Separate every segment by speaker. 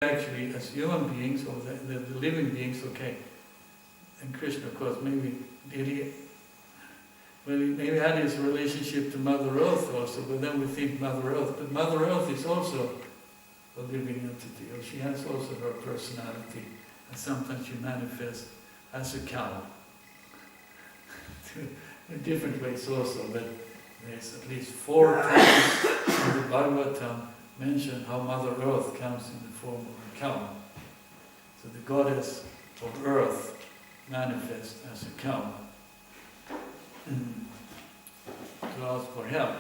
Speaker 1: actually, as human beings, or the living beings, okay. And Krishna, of course, maybe maybe had his relationship to Mother Earth also, but then we think Mother Earth. But Mother Earth is also a living entity, or she has also her personality, and sometimes she manifests as a cow. In different ways also, but there's at least 4 times in the Bhagavatam mentioned how Mother Earth comes in the form of a cow. So the goddess of earth manifests as a cow to ask for help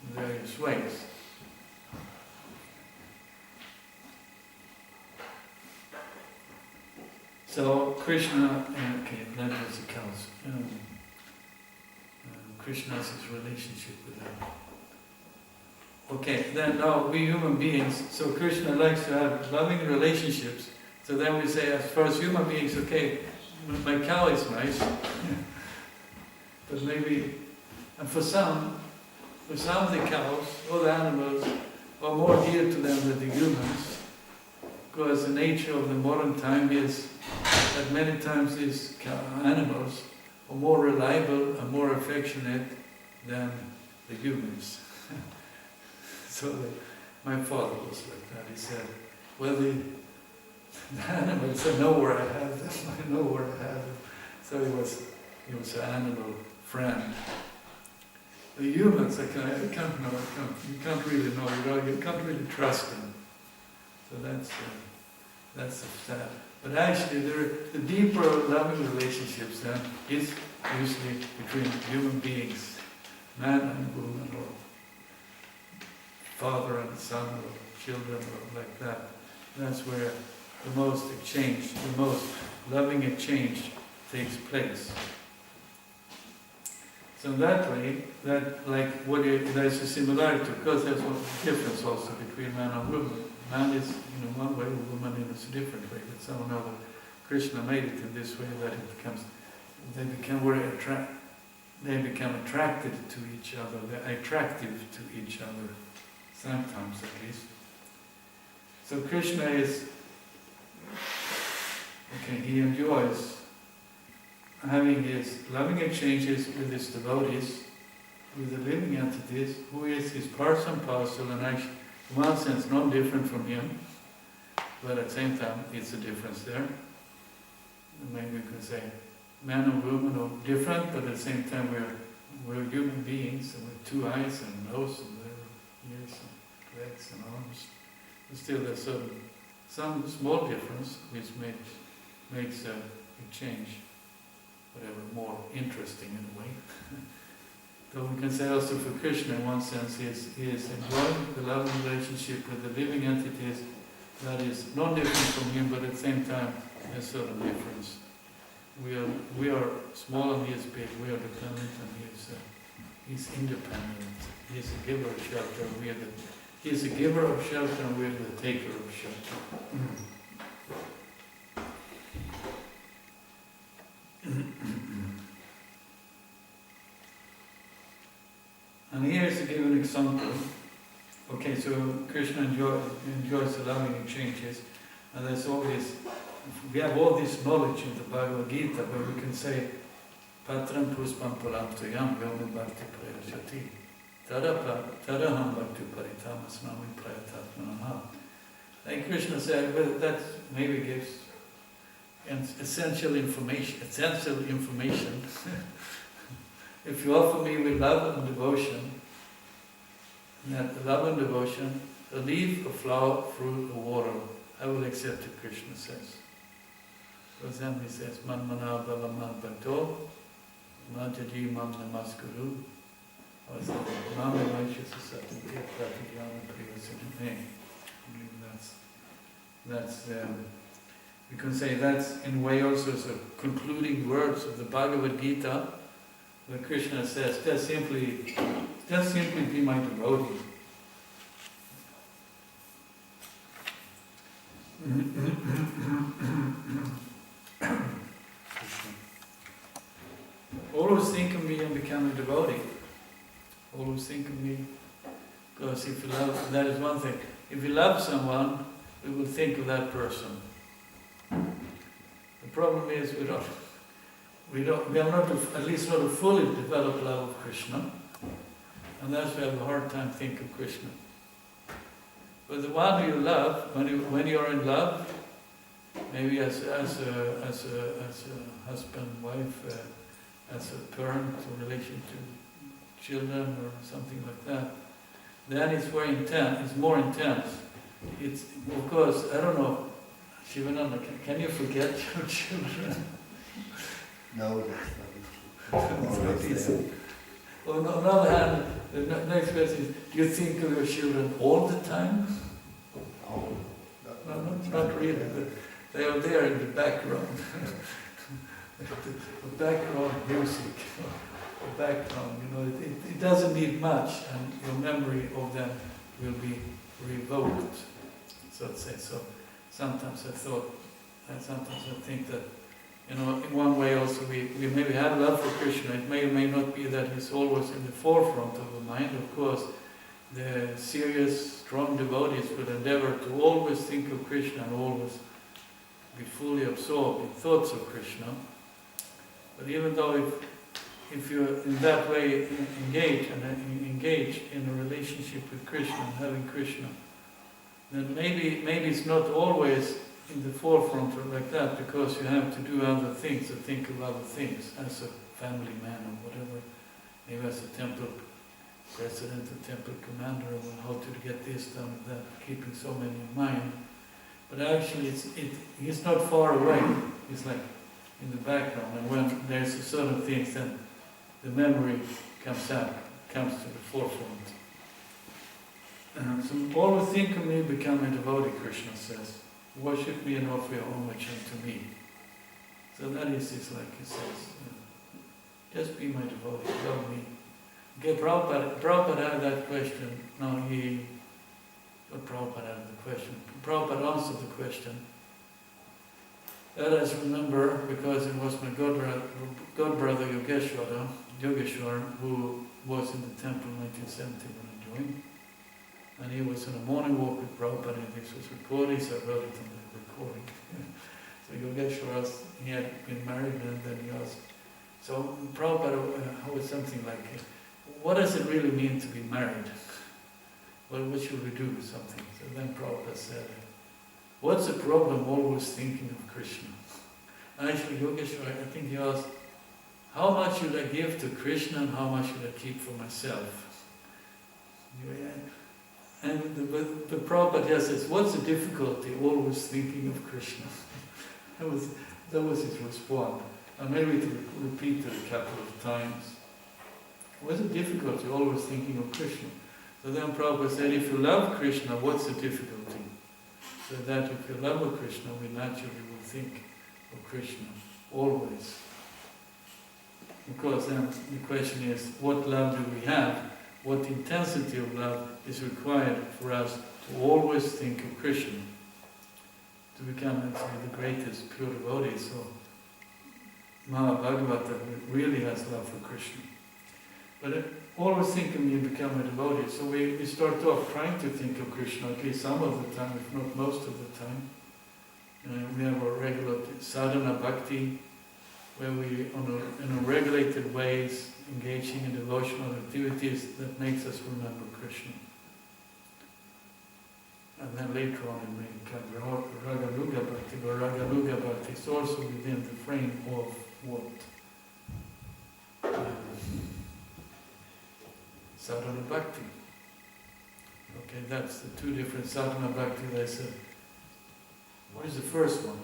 Speaker 1: in various ways. So Krishna, okay, that was the cows. Krishna has his relationship with them. Okay, then now we human beings, so Krishna likes to have loving relationships. So then we say, as far as human beings, okay, my cow is nice, but maybe, and for some the cows or the animals are more dear to them than the humans, because the nature of the modern time is that many times these animals are more reliable and more affectionate than the humans. So my father was like that. He said, well, the animals, I know where I have them, I know where I have them. So he was an animal friend. The humans, you can't really know, you can't really trust them. So that's sad. But actually, the deeper loving relationships then is usually between human beings, man and woman, or father and son, or children, or like that. That's where the most exchange, the most loving exchange takes place. So that way, there's a similarity, because there's a difference also between man and woman. Man is in one way, woman in a different way, but somehow Krishna made it in this way that they become attracted to each other, they're attractive to each other, sometimes at least. So Krishna is, he enjoys having his loving exchanges with his devotees, with the living entities, who is his part and parcel, and actually, in one sense, not different from him, but at the same time, it's a difference there. Maybe we could say, man and woman are different, but at the same time, we're human beings, and with 2 eyes and nose and ears and legs and arms. But still, there's some small difference which makes a change, whatever, more interesting in a way. So we can say also for Krishna, in one sense, he is enjoying the loving relationship with the living entities that is not different from him, but at the same time, there's a certain difference. We are small and he is big. We are dependent and he's independent. He's a giver of shelter. He's a giver of shelter and we are the taker of shelter. And here is to give an example. Okay, so Krishna enjoys the loving exchanges, and there's always, we have all this knowledge in the Bhagavad Gita, where we can say, Patram puspam palamtoyam yomi bhakti prayashati tadaham bhakti paritamasnami prayatatmanamha. And Krishna said, well, that maybe gives essential information. If you offer me with love and devotion, a leaf, a flower, fruit, or water, I will accept it, Krishna says. For example, he says, Man mana balaman bhakto, majadi mam namaskuru, or mam namaskuru satya pratidhyana priyasadame. That's we can say that's in a way also as a concluding words of the Bhagavad Gita, where Krishna says, just simply be my devotee. Always think of me and become a devotee. Always think of me, because if you love, that is one thing. If you love someone, we will think of that person. The problem is we are not, at least not a fully developed love of Krishna, and that's why we have a hard time thinking of Krishna. But the one you love, when you are in love, maybe as a husband, wife, as a parent in relation to children or something like that, then it's very intense. It's more intense. It's, of course, I don't know, Shivananda, can you forget your children?
Speaker 2: No, that's not easy.
Speaker 1: On the other hand, the next question is, do you think of your children all the time? No, not really. They are there in the background. the background music, the background, it doesn't need much, and your memory of them will be revoked, so to say. So sometimes I think that, in one way also we maybe have love for Krishna. It may or may not be that he's always in the forefront of the mind. Of course, the serious, strong devotees will endeavor to always think of Krishna and always be fully absorbed in thoughts of Krishna. But even though if you're in that way engaged in a relationship with Krishna and having Krishna, then maybe it's not always in the forefront or like that, because you have to do other things, or think of other things as a family man or whatever, maybe as a temple president, a temple commander, or how to get this done and that, keeping so many in mind. But actually he's not far away, he's like in the background, and when there's a certain thing, then the memory comes to the forefront. So always think of me, become a devotee, Krishna says. Worship me and offer your homage unto me. So that is like he says, just be my devotee, love me. Okay, Prabhupada had that question. No, Prabhupada had the question. Prabhupada answered the question. That I remember, because it was my godbrother Yogeshwar, who was in the temple in 1970 when I joined. And he was on a morning walk with Prabhupada, and this was recorded, so I wrote it on the recording. So Yogeshwar asked, he had been married, and then he asked, so Prabhupada was something like, what does it really mean to be married? Well, what should we do? Something. So then Prabhupada said, what's the problem always thinking of Krishna? Actually, Yogeshwar, I think he asked, how much should I give to Krishna and how much should I keep for myself? And the Prabhupada just says, what's the difficulty always thinking of Krishna? that was his response. And maybe to repeat it a couple of times. What's the difficulty always thinking of Krishna? So then Prabhupada said, if you love Krishna, what's the difficulty? So that if you love Krishna, we naturally will think of Krishna, always. Of course, then the question is, what love do we have? What intensity of love is required for us to always think of Krishna, to become actually the greatest pure devotee? So Mahabhagavata really has love for Krishna. But always think of me and become a devotee. So we start off trying to think of Krishna, at least some of the time, if not most of the time. We have our regular sadhana bhakti, where we, in a regulated ways, engaging in devotional activities that makes us remember Krishna. And then later on it may come Raganuga Bhakti, but Raganuga Bhakti is also within the frame of what? Sadhana Bhakti. Okay, that's the two different Sadhana Bhakti. There's what is the first one?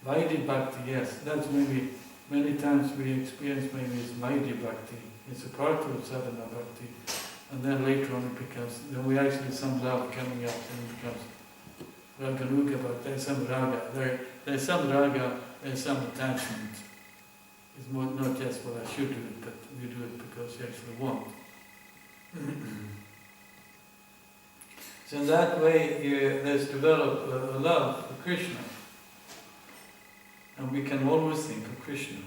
Speaker 1: Vaidhi Bhakti, yes. That's maybe, many times we experience maybe it's Vaidhi Bhakti. It's a part of Sadhana Bhakti. And then later on it becomes, then we actually some love coming up and it becomes Raganuga Bhakti. There's some raga. There's some raga, there's some attachment. It's more, not just, well, I should do it, but you do it because you actually want. So in that way, there's developed a love for Krishna. And we can always think of Krishna.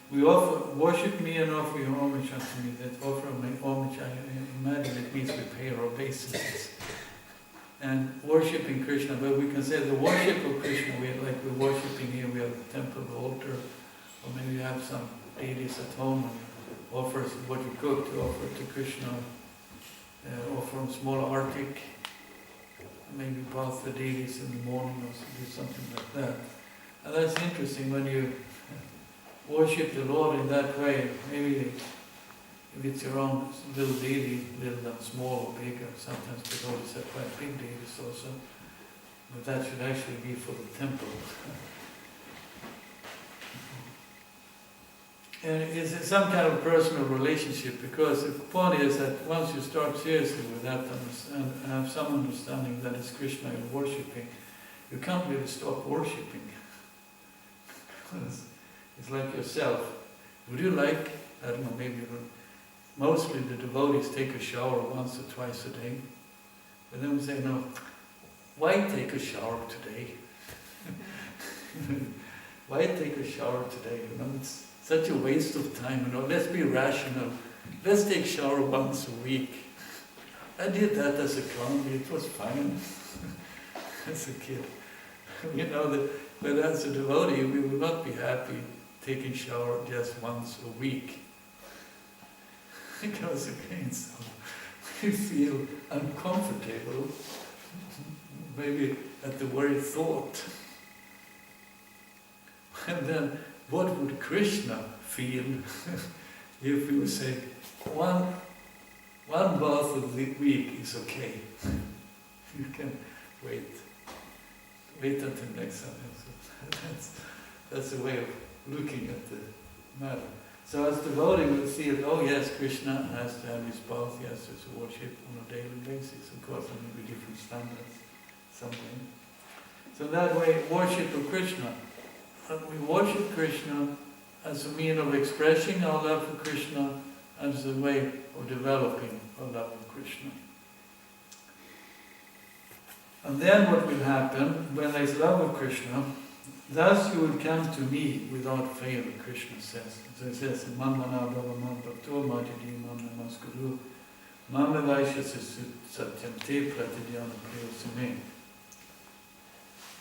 Speaker 1: We offer, worship me and offer your homage unto me. That offer me homage, I imagine it means we pay our obeisances. and worshipping Krishna, but we can say the worship of Krishna, like we're worshipping here, we have a temple, altar, or maybe you have some deities at home, and you offer what you cook to offer to Krishna, offer him small artik, maybe bath the deities in the morning or do something like that. And that's interesting when you worship the Lord in that way, maybe if it's your own little deity, little and small or bigger, sometimes the devotees have quite big deities also, but that should actually be for the temple. And it's some kind of personal relationship, because the point is that once you start seriously with that and have some understanding that it's Krishna you're worshipping, you can't really stop worshipping. It's like yourself. Would you like, I don't know, maybe mostly the devotees take a shower once or twice a day. But then we say, no, why take a shower today? Why take a shower today? It's such a waste of time. Let's be rational. Let's take a shower once a week. I did that as a clown. It was fine as a kid. But as a devotee, we will not be happy taking shower just once a week. Because again, so we feel uncomfortable, maybe at the very thought. And then, what would Krishna feel if we would say, one bath of the week is okay? You can wait until next time. That's a way of looking at the matter. So as devotee we see it, oh yes, Krishna has to have his bath, he has to worship on a daily basis. Of course, there may be different standards, something. So that way, worship of Krishna. We worship Krishna as a means of expressing our love for Krishna, as a way of developing our love for Krishna. And then what will happen, when there is love of Krishna, thus you will come to me without fail, Krishna says. So it says, Mamana Bhava Mam Bhakto Majidi Mam Namaskuru Mama Vaishya Satyam Te Pratidhyana Priyosame.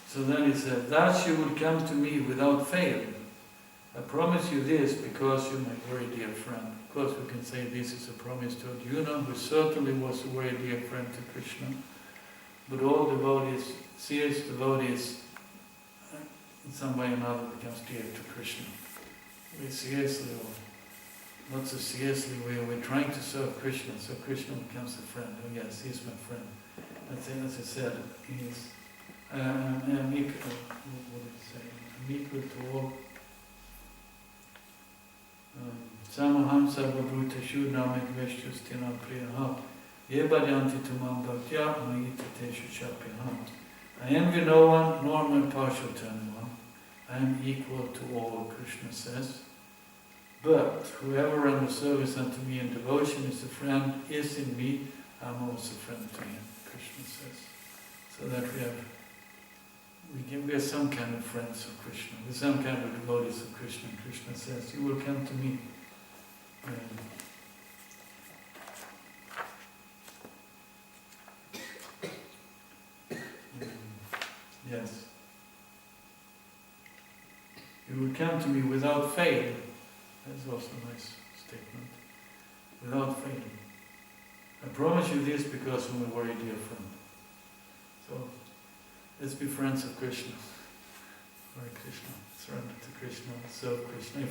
Speaker 1: So then it says, thus you will come to me without fail. I promise you this because you're my very dear friend. Of course we can say this is a promise to Arjuna, who certainly was a very dear friend to Krishna. But all devotees, serious devotees, in some way or another becomes dear to Krishna. We seriously, or not so seriously, we're trying to serve Krishna, so Krishna becomes a friend. Oh yes, he's my friend. As I said, he's I'm equal, what did it say? I'm equal to all. Samaham sarvabhuteshu namekveshus tinam priyaha yebhajanti tumam bhaktya mayita teshu chapyaha. I envy no one, nor am I partial to anyone. I am equal to all, Krishna says. But whoever renders service unto me in devotion is a friend, is in me, I am also a friend to him, Krishna says. So that we are some kind of friends of Krishna, we're some kind of devotees of Krishna. Krishna says, you will come to me. Yes. You will come to me without fail. That's also a nice statement. Without fail. I promise you this because I'm a very dear friend. So, let's be friends of Krishna. Hare Krishna. Surrender to Krishna. Serve Krishna.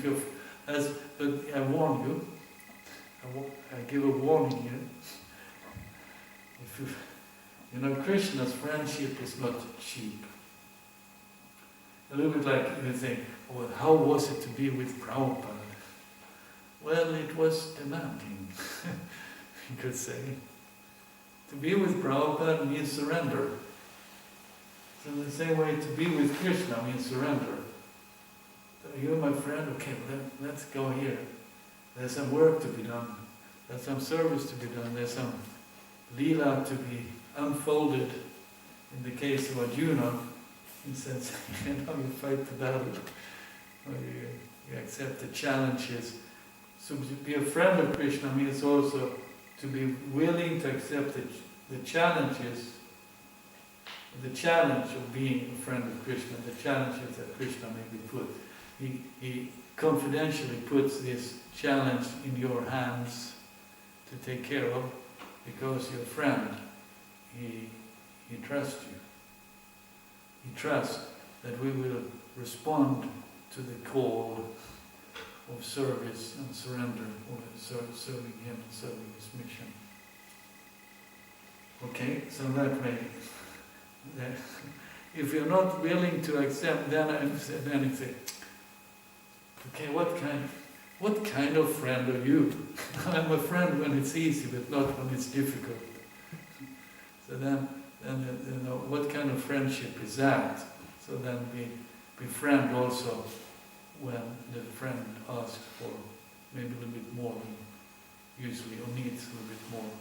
Speaker 1: But I warn you. I give a warning here. If Krishna's friendship is not cheap. A little bit like you think, well, how was it to be with Prabhupada? Well, it was demanding, you could say. To be with Prabhupada means surrender. So in the same way, to be with Krishna means surrender. So you're my friend, okay, let's go here. There's some work to be done. There's some service to be done. There's some lila to be unfolded. In the case of Arjuna, he says, you fight the battle. Or you accept the challenges. So to be a friend of Krishna means also to be willing to accept the challenges the challenge of being a friend of Krishna, the challenges that Krishna may be put. He confidentially puts this challenge in your hands to take care of, because your friend, he trusts you. He trusts that we will respond to the call of service and surrender, or serving him and serving his mission. Okay, so that way, if you're not willing to accept, then I say, okay, what kind of friend are you? I'm a friend when it's easy, but not when it's difficult. So then what kind of friendship is that? So then we befriend also when the friend asks for maybe a little bit more than usually, or needs a little bit more.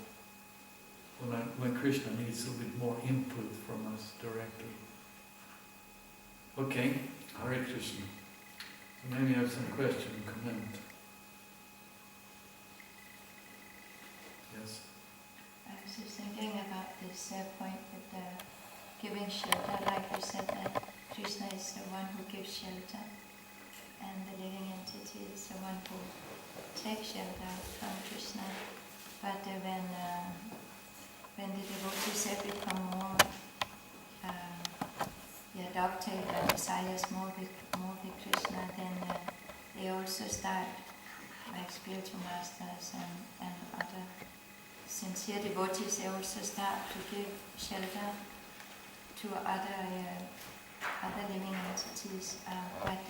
Speaker 1: When Krishna needs a little bit more input from us directly. Okay, Hare Krishna. So maybe you have some question or comment. Yes?
Speaker 3: I was just thinking about this point with the giving shelter, like you said that Krishna is the one who gives shelter, and the living entity is the one who takes shelter from Krishna. But when the devotees have become more adopted and desires more with Krishna, then they also start, like spiritual masters and other sincere devotees, they also start to give shelter to other living entities. But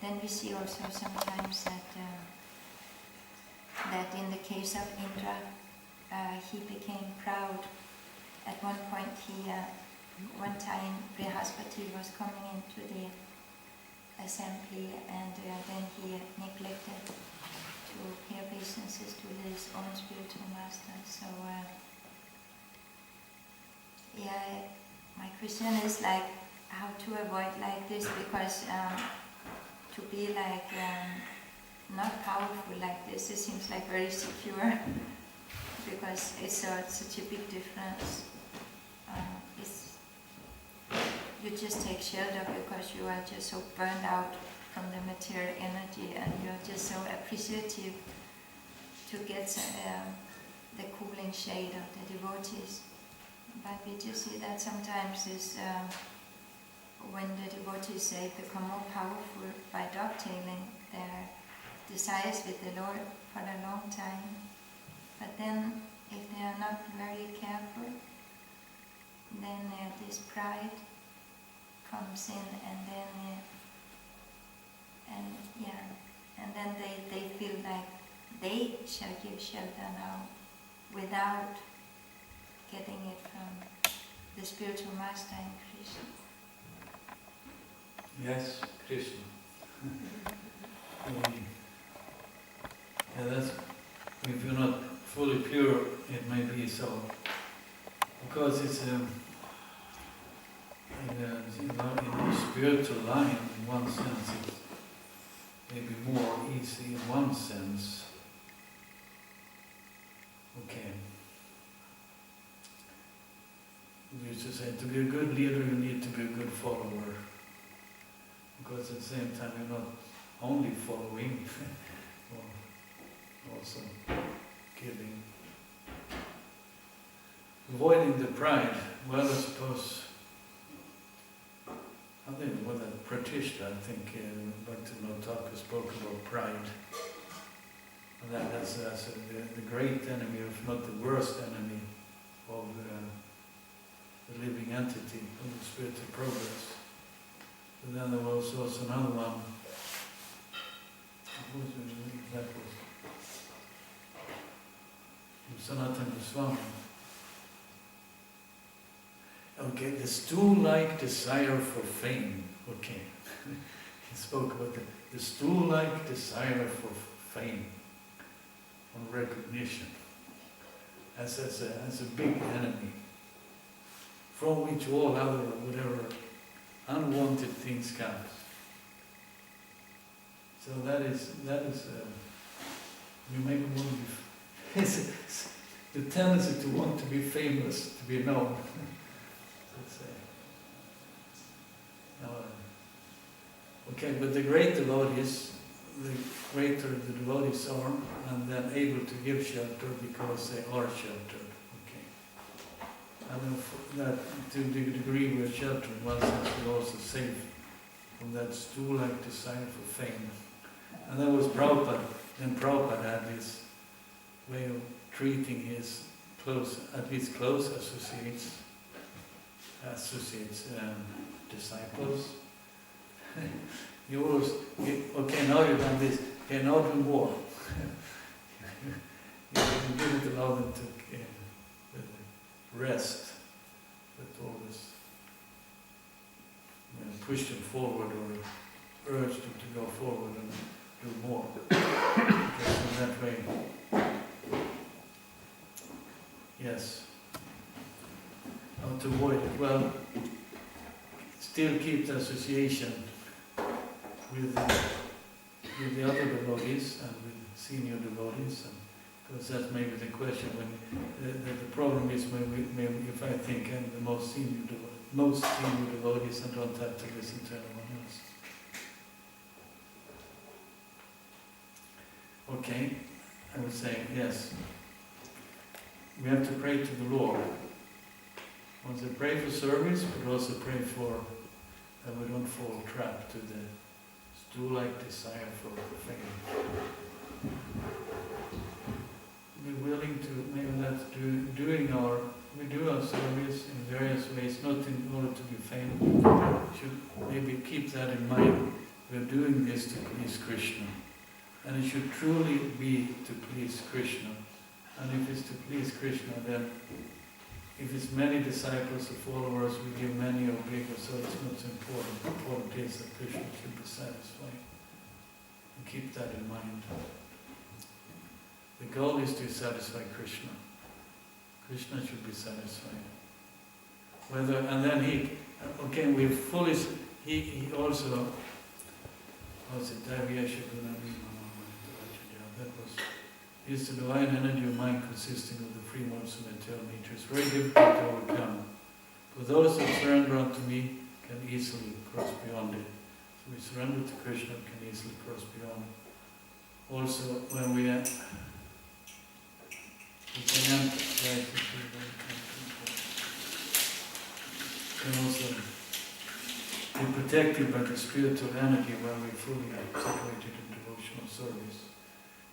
Speaker 3: then we see also sometimes that in the case of Indra, he became proud. At one point, one time Brihaspati was coming into the assembly, and then he neglected to pay obeisances to his own spiritual master. So, my question is like how to avoid like this, because to be like not powerful like this, it seems like very secure. Because it's such a big difference. You just take shelter because you are just so burned out from the material energy, and you're just so appreciative to get the cooling shade of the devotees. But we just see that sometimes is when the devotees become more powerful by dovetailing their desires with the Lord for a long time. But then, if they are not very careful, then this pride comes in, and then they feel like they shall give shelter now, without getting it from the spiritual master in Krishna.
Speaker 1: Yes, Krishna. That's, if you're not fully pure, it may be so. Because it's in a spiritual line, in one sense, it's maybe more easy in one sense. Okay. We used to say, to be a good leader, you need to be a good follower. Because at the same time, you're not only following, or also giving. Avoiding the pride, well, I suppose, I think with that Pratishta, I think Bhaktivinoda spoke about pride. And that's the great enemy, if not the worst enemy, of the living entity, of the spiritual progress. And then there was also another one. Who was it? That was Sanatana Swami. Okay, the stool-like desire for fame. Okay, he spoke about the stool-like desire for fame, on recognition, as a big enemy, from which all other whatever unwanted things come. So that is you make one. It's the tendency to want to be famous, to be known. Let's say. Okay, but the great devotees, the greater the devotees are, and then able to give shelter because they are sheltered. Okay. And that to the degree we're sheltered, in one sense we're also safe from that stool-like desire for fame. And that was Prabhupada. Then Prabhupada had this way of treating his close, at least close associates, disciples. You always, okay, now you've done this, okay, now do more. You didn't allow them to rest, but always push them forward or urge them to go forward and do more. Because in that way, yes. How to avoid it? Well, still keep the association with the other devotees and with senior devotees, and because that's maybe the question. When the problem is when if I think I'm the most senior devotees and don't have to listen to anyone else. Okay, I would say yes. We have to pray to the Lord. Once we pray for service, but also pray for that we don't fall trapped to the stool-like desire for fame. Be willing to, maybe that's we do our service in various ways, not in order to be famous. We should maybe keep that in mind. We're doing this to please Krishna. And it should truly be to please Krishna. And if it's to please Krishna, then if it's many disciples or followers, we give many or bigger, so it's not so important. The important is that Krishna should be satisfied. And keep that in mind. The goal is to satisfy Krishna. Krishna should be satisfied. And then we fully, he also, what's it, that was, is the divine energy of mind consisting of the three modes of material nature. It's very difficult to overcome. For those that surrender unto me can easily cross beyond it. So we surrender to Krishna, can easily cross beyond. Also, when we can also be protected by the spiritual energy when we fully are separated in devotional service.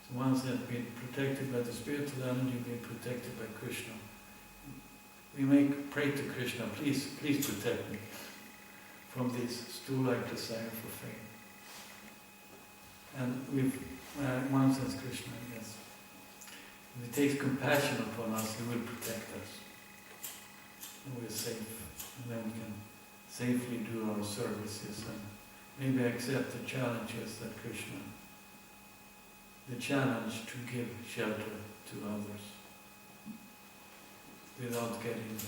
Speaker 1: So once that being protected by the spiritual energy, being protected by Krishna, we may pray to Krishna, please protect me from this stool-like desire for fame. And with one sense, Krishna, yes, if he takes compassion upon us, he will protect us. And we're safe. And then we can safely do our services and maybe accept the challenges that Krishna, the challenge to give shelter to others without getting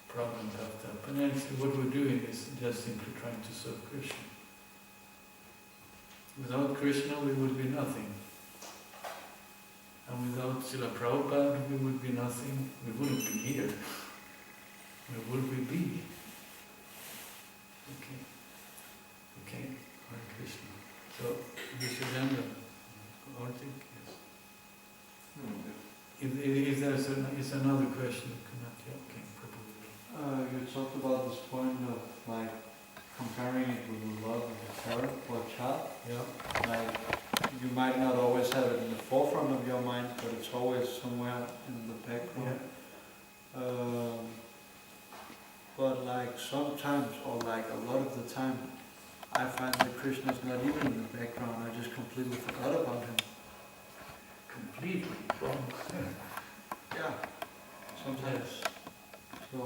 Speaker 1: problem puffed up. And actually what we're doing is just simply trying to serve Krishna. Without Krishna we would be nothing. And without Srila Prabhupada we would be nothing. We wouldn't be here. Where would we be? Okay, Hare Krishna. So we should end Arctic, yes. If there's another question, okay, probably.
Speaker 4: You talked about this point of like comparing it with the love of a parent or a child.
Speaker 1: Yeah.
Speaker 4: Like you might not always have it in the forefront of your mind, but it's always somewhere in the background.
Speaker 1: Yeah.
Speaker 4: But like sometimes, or like a lot of the time, I find that Krishna's not even in the background. I just completely forgot about him.
Speaker 1: Completely?
Speaker 4: Yeah, sometimes. So,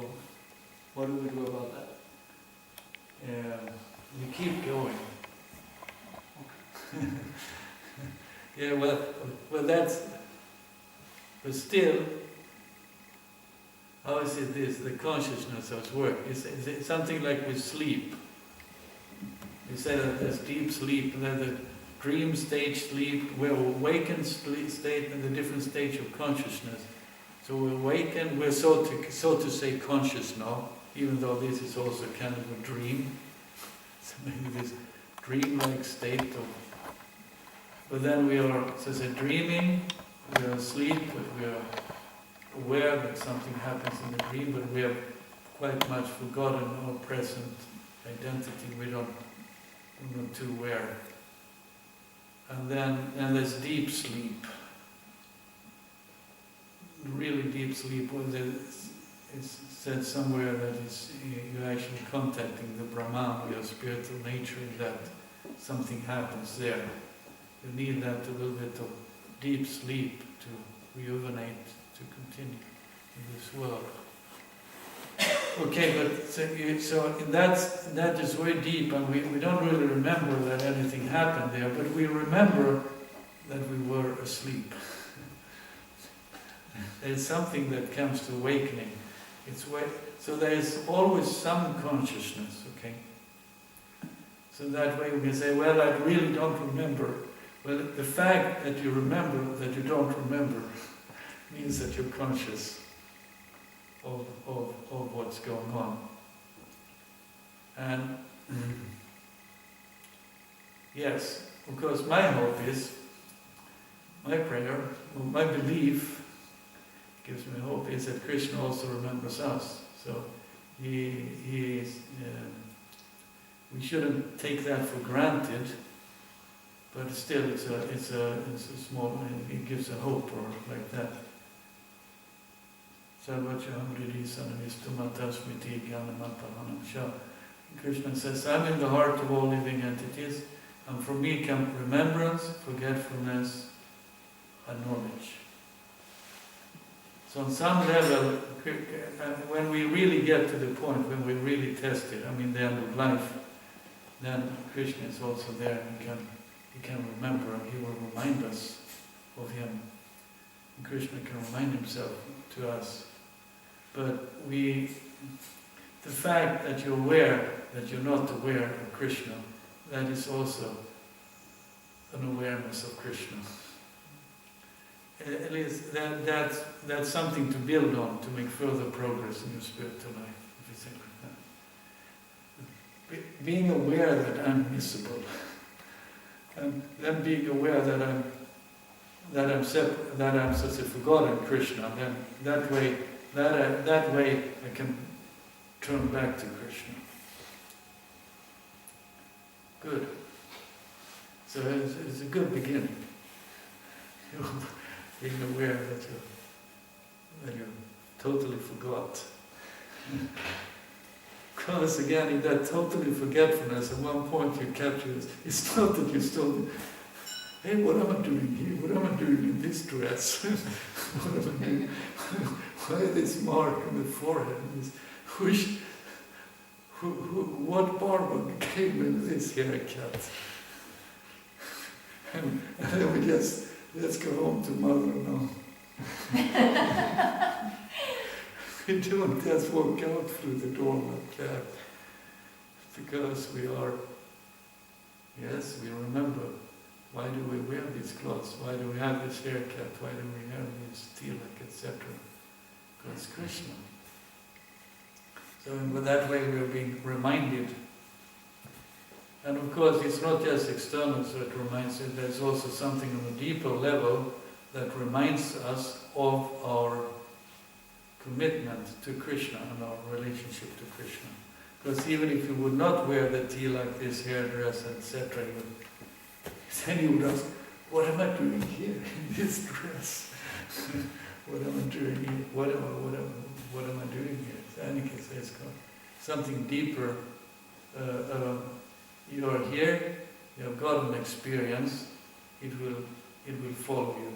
Speaker 4: what do we do about that?
Speaker 1: We keep going. Yeah, well, that's, but still, how is it this, the consciousness of work? It's something like with sleep. We say that there's deep sleep, and then the dream stage sleep, we're awakened state, and the different stage of consciousness. So we awaken, we're so to say conscious now, even though this is also kind of a dream. So maybe this dreamlike state of. But then we are, so say, dreaming. We are asleep, but we are aware that something happens in the dream, but we have quite much forgotten our present identity. We're not too aware. And then there's deep sleep. Really deep sleep. It's said somewhere that you're actually contacting the Brahman, your spiritual nature, that something happens there. You need that a little bit of deep sleep to rejuvenate, to continue in this world. Okay, but so that is very deep, and we don't really remember that anything happened there, but we remember that we were asleep. There's something that comes to awakening. So there is always some consciousness, okay? So that way we can say, well, I really don't remember. Well, the fact that you remember that you don't remember means that you're conscious of what's going on. And yes, of course, my hope is, my prayer, or my belief, gives me hope, is that Krishna also remembers us. So he is. We shouldn't take that for granted, but still, it's a small. It gives a hope, or like that. Krishna says, I'm in the heart of all living entities, and from me come remembrance, forgetfulness, and knowledge. So on some level, when we really get to the point, when we really test it, the end of life, then Krishna is also there, and he can remember, and he will remind us of him. And Krishna can remind himself to us. But the fact that you're aware that you're not aware of Krishna, that is also an awareness of Krishna. At least that's something to build on to make further progress in your spiritual life, if you think like that. Being aware that I'm missable, and then being aware that I'm separate, that I'm such a forgotten Krishna, then that way I can turn back to Krishna. Good. So it's a good beginning. Being aware that you totally forgot. Because again, in that totally forgetfulness, at one point you capture this. It's not that you still, hey, what am I doing here? What am I doing in this dress? What am I doing? Why this mark on the forehead? What barber came in this haircut? And then we just, let's go home to mother now. We don't just walk out through the door like that. Because we remember, why do we wear these clothes? Why do we have this haircut? Why do we have this tilak, etc.? Because Krishna. So in that way we are being reminded. And of course it's not just external that reminds you, there's also something on a deeper level that reminds us of our commitment to Krishna and our relationship to Krishna. Because even if you would not wear the tilak, this hairdress, etc., then you would ask, what am I doing here in this dress? What am I doing here? What am I doing here? So in any case, it's something deeper. You are here, you have got an experience, it will follow you